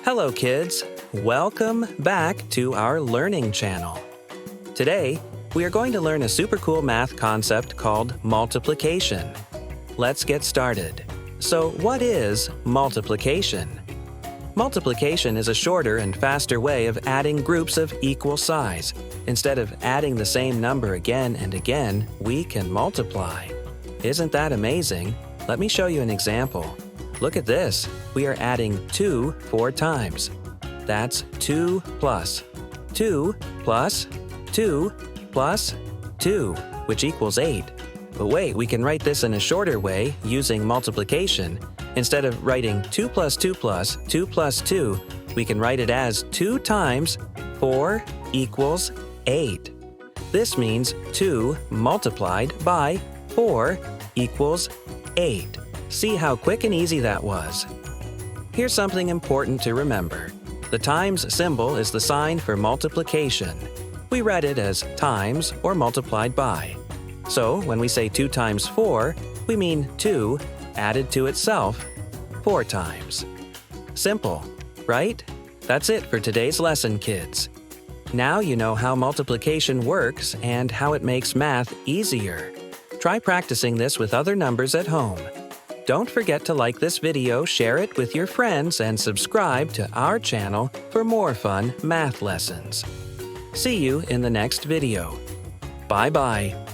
Hello, kids. Welcome back to our learning channel. Today, we are going to learn a super cool math concept called multiplication. Let's get started. So, what is multiplication? Multiplication is a shorter and faster way of adding groups of equal size. Instead of adding the same number again and again, we can multiply. Isn't that amazing? Let me show you an example. Look at this. We are adding 2 4 times. That's 2 plus 2 plus 2 plus 2, which equals 8. But wait, we can write this in a shorter way using multiplication. Instead of writing 2 plus 2 plus 2 plus 2, we can write it as 2 times 4 equals 8. This means 2 multiplied by 4 equals 8. See how quick and easy that was. Here's something important to remember. The times symbol is the sign for multiplication. We read it as times or multiplied by. So when we say 2 times 4, we mean 2 added to itself 4 times. Simple, right? That's it for today's lesson, kids. Now you know how multiplication works and how it makes math easier. Try practicing this with other numbers at home. Don't forget to like this video, share it with your friends, and subscribe to our channel for more fun math lessons. See you in the next video. Bye-bye.